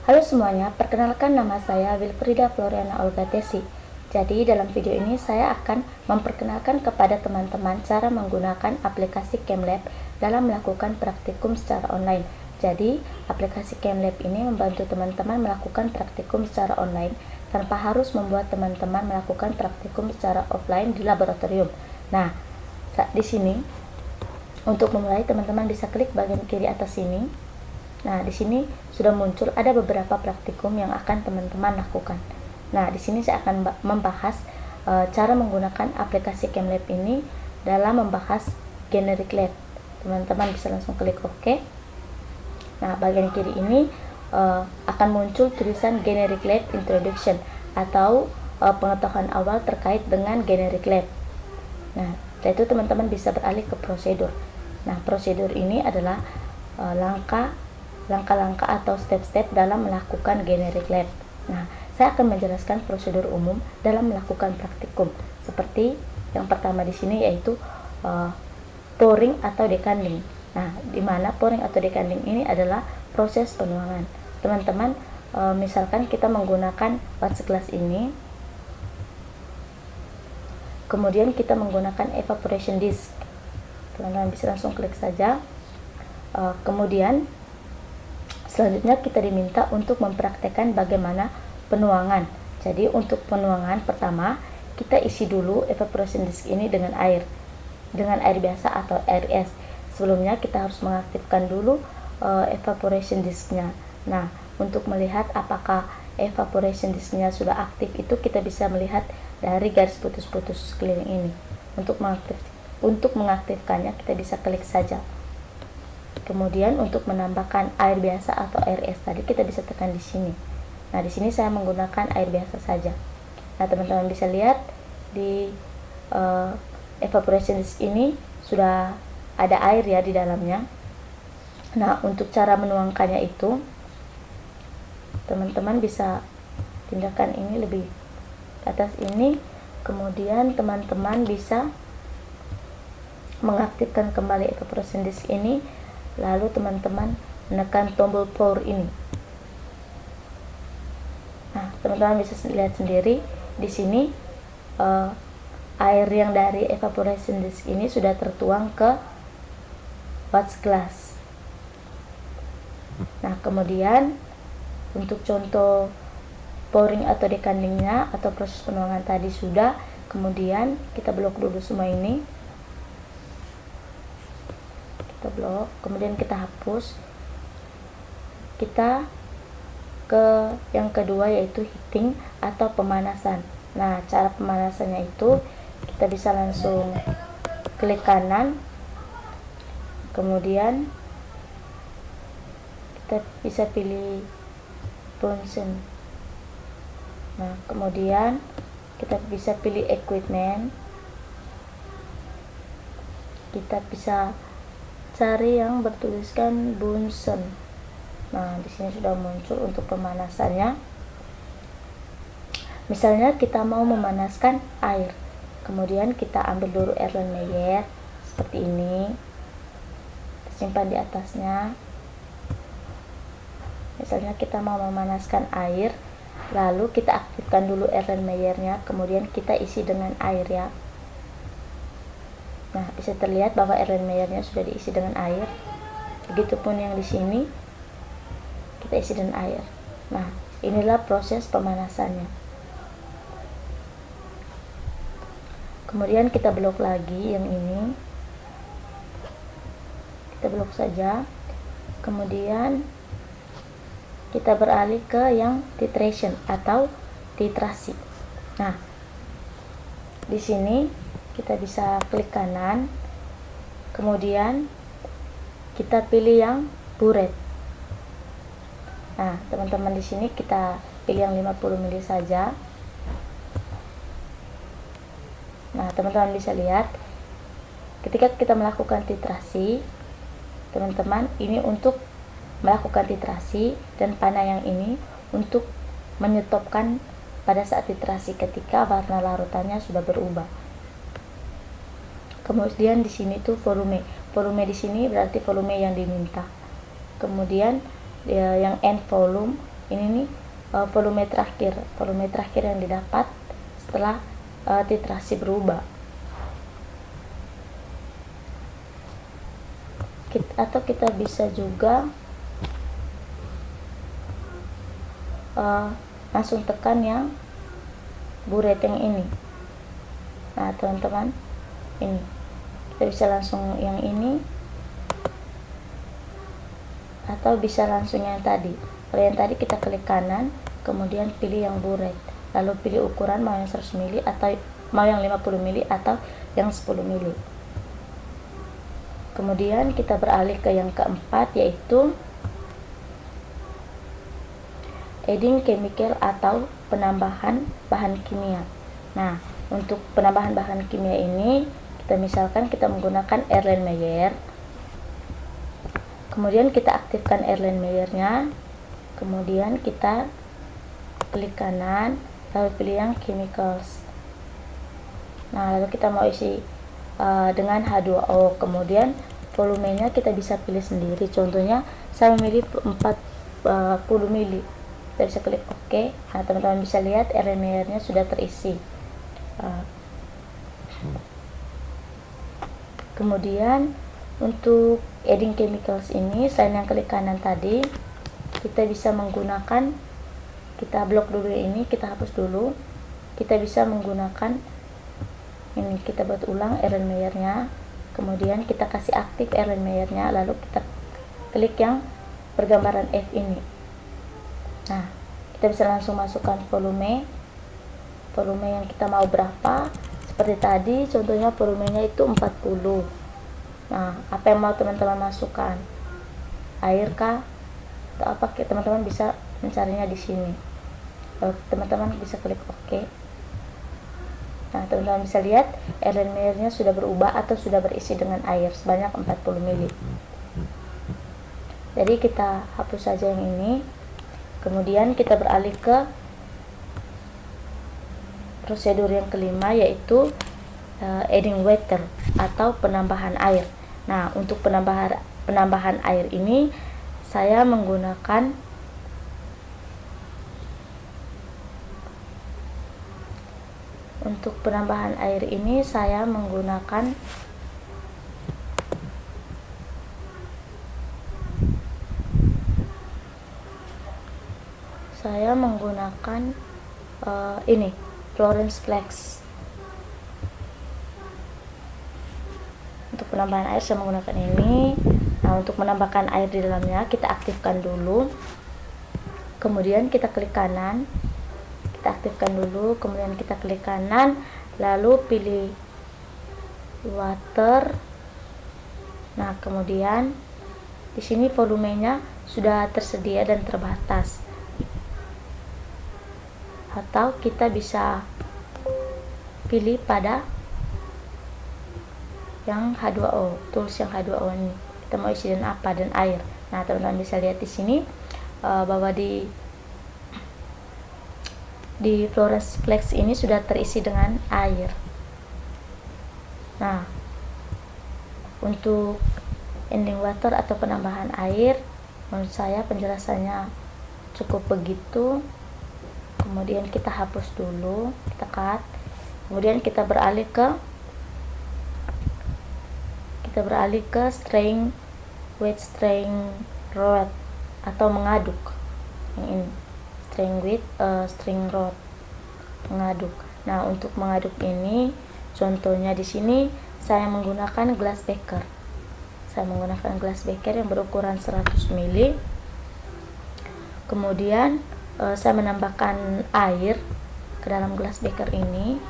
Halo semuanya, perkenalkan nama saya Wilfrida Floriana Olga Tesi. Jadi dalam video ini saya akan memperkenalkan kepada teman-teman cara menggunakan aplikasi CamLab dalam melakukan praktikum secara online. Jadi aplikasi CamLab ini membantu teman-teman melakukan praktikum secara online tanpa harus membuat teman-teman melakukan praktikum secara offline di laboratorium. Nah, di sini untuk memulai teman-teman bisa klik bagian kiri atas sini. Nah, di sini sudah muncul ada beberapa praktikum yang akan teman-teman lakukan. Nah, di sini saya akan membahas cara menggunakan aplikasi CamLab ini dalam membahas generic lab. Teman-teman bisa langsung klik OK. Nah, bagian kiri ini akan muncul tulisan generic lab introduction atau pengetahuan awal terkait dengan generic lab. Nah, setelah itu teman-teman bisa beralih ke prosedur. Nah, prosedur ini adalah langkah-langkah atau step-step dalam melakukan generic lab. Nah, saya akan menjelaskan prosedur umum dalam melakukan praktikum. Seperti yang pertama di sini yaitu pouring atau decanding. Nah, di mana pouring atau decanding ini adalah proses penuangan. Teman-teman, misalkan kita menggunakan watch glass ini, kemudian kita menggunakan evaporation disk. Teman-teman bisa langsung klik saja. Kemudian selanjutnya kita diminta untuk mempraktekkan bagaimana penuangan. Jadi untuk penuangan pertama kita isi dulu evaporation disk ini dengan air biasa atau air es. Sebelumnya kita harus mengaktifkan dulu evaporation disknya. Nah, untuk melihat apakah evaporation disknya sudah aktif itu kita bisa melihat dari garis putus-putus sekeliling ini. Untuk mengaktifkannya kita bisa klik saja. Kemudian untuk menambahkan air biasa atau air es tadi kita bisa tekan di sini. Nah, di sini saya menggunakan air biasa saja. Nah, teman-teman bisa lihat di evaporation disk ini sudah ada air ya di dalamnya. Nah, untuk cara menuangkannya itu teman-teman bisa tindakan ini lebih ke atas ini. Kemudian teman-teman bisa mengaktifkan kembali evaporation disk ini. Lalu teman-teman menekan tombol pour ini. Nah, teman-teman bisa lihat sendiri di sini air yang dari evaporation disk ini sudah tertuang ke watch glass. Nah, kemudian untuk contoh pouring atau decandingnya atau proses penuangan tadi sudah. Kemudian kita blok dulu semua ini. Blok, kemudian kita hapus. Kita ke yang kedua yaitu heating atau pemanasan. Nah, cara pemanasannya itu kita bisa langsung klik kanan, kemudian kita bisa pilih Bunsen. Nah, kemudian kita bisa pilih equipment. Kita bisa cari yang bertuliskan Bunsen. Nah, di sini sudah muncul untuk pemanasannya. Misalnya kita mau memanaskan air, kemudian kita ambil dulu Erlenmeyer seperti ini, simpan di atasnya. Misalnya kita mau memanaskan air, lalu kita aktifkan dulu Erlenmeyernya, kemudian kita isi dengan air ya. Nah, bisa terlihat bahwa Erlenmeyernya sudah diisi dengan air. Begitupun yang di sini kita isi dengan air. Nah, inilah proses pemanasannya. Kemudian kita blok lagi yang ini. Kita blok saja. Kemudian kita beralih ke yang titration atau titrasi. Nah, di sini kita bisa klik kanan, kemudian kita pilih yang buret. Nah, teman-teman di sini kita pilih yang 50 ml saja. Nah, teman-teman bisa lihat ketika kita melakukan titrasi, teman-teman ini untuk melakukan titrasi dan panah yang ini untuk menyetopkan pada saat titrasi ketika warna larutannya sudah berubah. Kemudian di sini tuh volume. Volume di sini berarti volume yang diminta. Kemudian yang end volume ini nih volume terakhir yang didapat setelah titrasi berubah. Atau kita bisa juga langsung tekan yang bureteng ini. Nah teman-teman, ini kita bisa langsung yang ini atau bisa langsung yang tadi. Kalau yang tadi kita klik kanan, kemudian pilih yang buret, lalu pilih ukuran mau yang 100 mili atau mau yang 50 mili atau yang 10 mili. Kemudian kita beralih ke yang keempat, yaitu adding chemical atau penambahan bahan kimia. Nah, untuk penambahan bahan kimia ini, misalkan kita menggunakan Erlenmeyer. Kemudian kita aktifkan Erlenmeyer-nya. Kemudian kita klik kanan, lalu pilih yang chemicals. Nah, lalu kita mau isi dengan H2O. Kemudian volumenya kita bisa pilih sendiri. Contohnya saya memilih 40 mili. Kita bisa klik OK. Nah, teman-teman bisa lihat Erlenmeyer-nya sudah terisi. Kemudian untuk adding chemicals ini, selain yang klik kanan tadi, kita bisa menggunakan, kita blok dulu ini, kita hapus dulu. Kita bisa menggunakan ini, kita buat ulang Erlenmeyer-nya, kemudian kita kasih aktif Erlenmeyer-nya, lalu kita klik yang bergambaran F ini. Nah, kita bisa langsung masukkan volume yang kita mau berapa. Seperti tadi contohnya volumenya itu 40. Nah, apa yang mau teman-teman masukkan? Air kah? Atau apa? Teman-teman bisa mencarinya di sini. Lalu teman-teman bisa klik OK. Nah, teman-teman bisa lihat Erlenmeyer-nya sudah berubah atau sudah berisi dengan air sebanyak 40 ml. Jadi kita hapus saja yang ini. Kemudian kita beralih ke prosedur yang kelima, yaitu adding water atau penambahan air. Nah, untuk penambahan air ini saya menggunakan ini Florence Flex. Untuk penambahan air saya menggunakan ini. Nah, untuk menambahkan air di dalamnya kita aktifkan dulu. Kemudian kita klik kanan. Kita aktifkan dulu, kemudian kita klik kanan, lalu pilih water. Nah, kemudian di sini volumenya sudah tersedia dan terbatas. Atau kita bisa pilih pada yang H2O, tools yang H2O ini. Kita mau isi dan apa, dan air. Nah, teman-teman bisa lihat di sini bahwa di Florence Flex ini sudah terisi dengan air. Nah, untuk adding water atau penambahan air, menurut saya penjelasannya cukup begitu. Kemudian kita hapus dulu, kita cut. Kemudian kita beralih ke stirring with stirring rod atau mengaduk. Yang ini string rod, mengaduk. Nah, untuk mengaduk ini contohnya di sini saya menggunakan glass beaker. Yang berukuran 100 ml. Kemudian saya menambahkan air ke dalam glass beaker ini.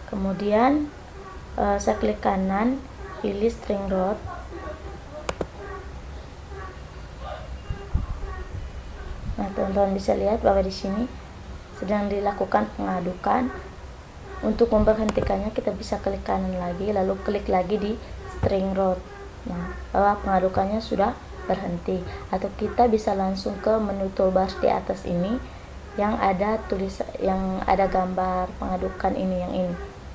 Kemudian saya klik kanan, pilih string rod. Nah, teman-teman bisa lihat bahwa di sini sedang dilakukan pengadukan. Untuk memberhentikannya kita bisa klik kanan lagi, lalu klik lagi di string rod. Nah, bahwa pengadukannya sudah berhenti. Atau kita bisa langsung ke menu toolbar di atas ini yang ada gambar pengadukan ini,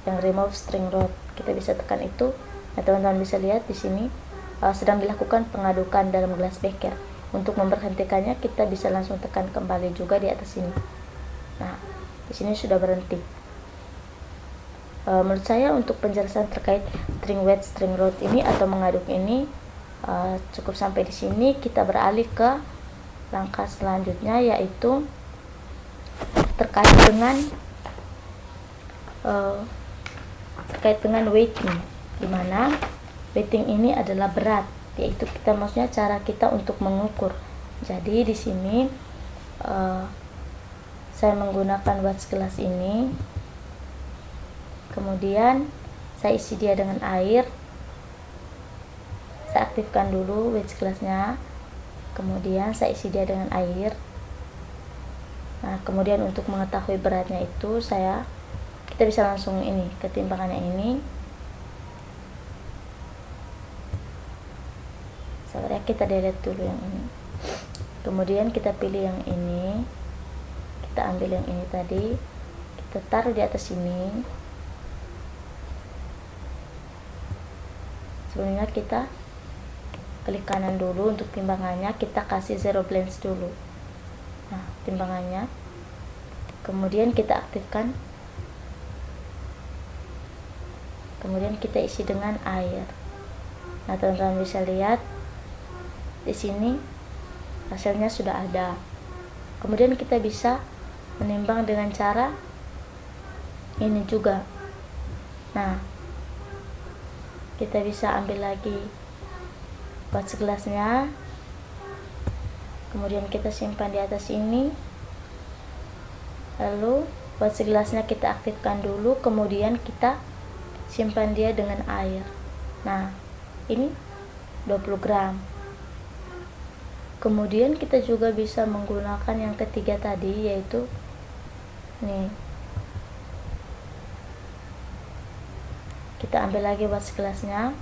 yang remove string rod. Kita bisa tekan itu. Nah, teman-teman bisa lihat di sini sedang dilakukan pengadukan dalam gelas beker. Untuk memberhentikannya kita bisa langsung tekan kembali juga di atas sini. Nah, di sini sudah berhenti. Menurut saya untuk penjelasan terkait string wet, string rod ini atau mengaduk ini cukup sampai di sini. Kita beralih ke langkah selanjutnya, yaitu terkait dengan weighting, dimana weighting ini adalah berat, yaitu maksudnya cara kita untuk mengukur. Jadi di sini saya menggunakan watch gelas ini, kemudian saya isi dia dengan air. Saya aktifkan dulu watch gelasnya, kemudian saya isi dia dengan air. Nah, kemudian untuk mengetahui beratnya itu kita bisa langsung ini ke timbangannya ini. Sabar ya, kita delete dulu yang ini. Kemudian kita pilih yang ini. Kita ambil yang ini tadi. Kita taruh di atas sini. Sebelumnya kita klik kanan dulu untuk timbangannya. Kita kasih zero balance dulu. Nah, timbangannya. Kemudian kita aktifkan. Kemudian kita isi dengan air. Nah, teman-teman bisa lihat di sini hasilnya sudah ada. Kemudian kita bisa menimbang dengan cara ini juga. Nah, kita bisa ambil lagi watch gelasnya, kemudian kita simpan di atas ini. Lalu watch gelasnya kita aktifkan dulu, kemudian kita simpan dia dengan air. Nah, ini 20 gram. Kemudian kita juga bisa menggunakan yang ketiga tadi, yaitu nih. Kita ambil lagi watch gelasnya.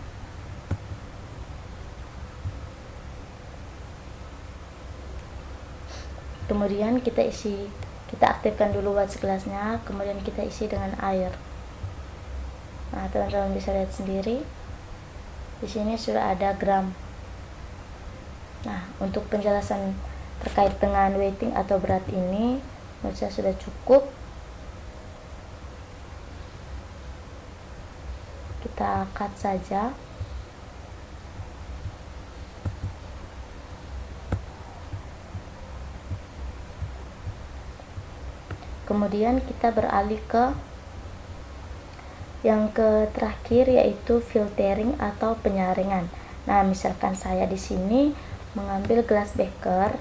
Kemudian kita aktifkan dulu watch gelasnya, kemudian kita isi dengan air. Nah, teman-teman bisa lihat sendiri. Di sini sudah ada gram. Nah, untuk penjelasan terkait dengan weighting atau berat ini menurut saya sudah cukup. Kita cut saja. Kemudian kita beralih ke yang terakhir, yaitu filtering atau penyaringan. Nah, misalkan saya di sini mengambil gelas beker,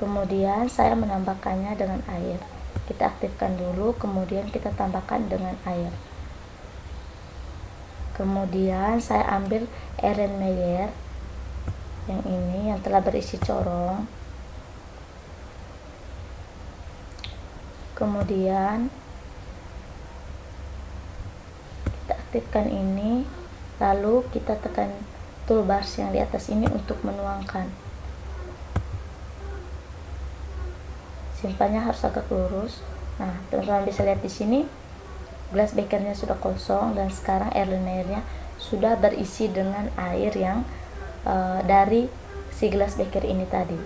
kemudian saya menambahkannya dengan air. Kita aktifkan dulu, kemudian kita tambahkan dengan air. Kemudian saya ambil Erlenmeyer yang ini yang telah berisi corong. Kemudian kita aktifkan ini, lalu kita tekan toolbars yang di atas ini untuk menuangkan. Simpannya harus agak lurus. Nah, teman-teman bisa lihat di sini gelas bekernya sudah kosong dan sekarang Erlenmeyernya sudah berisi dengan air yang dari si gelas beker ini tadi.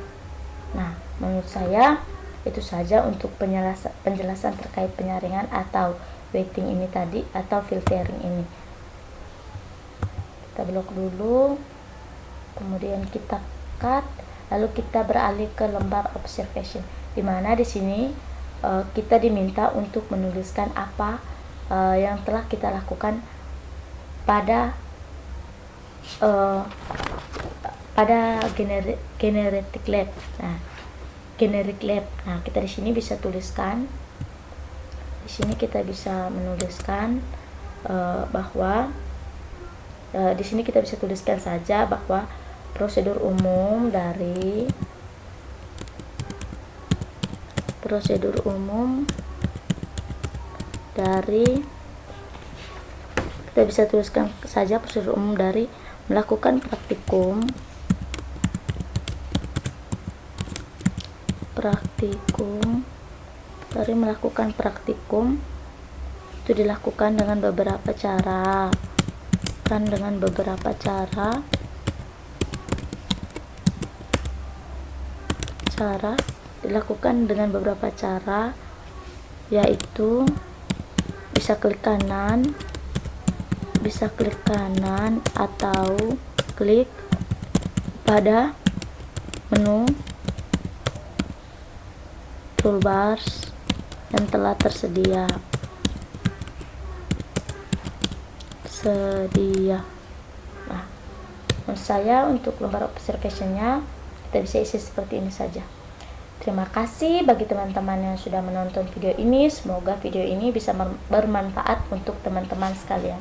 Nah, menurut saya itu saja untuk penjelasan terkait penyaringan atau weighting ini tadi atau filtering ini. Kita blok dulu, kemudian kita cut, lalu kita beralih ke lembar observation, di mana di sini kita diminta untuk menuliskan apa yang telah kita lakukan pada generic lab. Generic lab. Nah, kita di sini bisa tuliskan. Di sini kita bisa menuliskan bahwa di sini kita bisa tuliskan saja bahwa prosedur umum dari kita bisa tuliskan saja prosedur umum dari melakukan praktikum itu dilakukan dengan beberapa cara, cara, dilakukan dengan beberapa cara, yaitu bisa klik kanan atau klik pada menu toolbars yang telah tersedia. Nah, menurut saya untuk lembar observationnya kita bisa isi seperti ini saja. Terima kasih bagi teman-teman yang sudah menonton video ini. Semoga video ini bisa bermanfaat untuk teman-teman sekalian.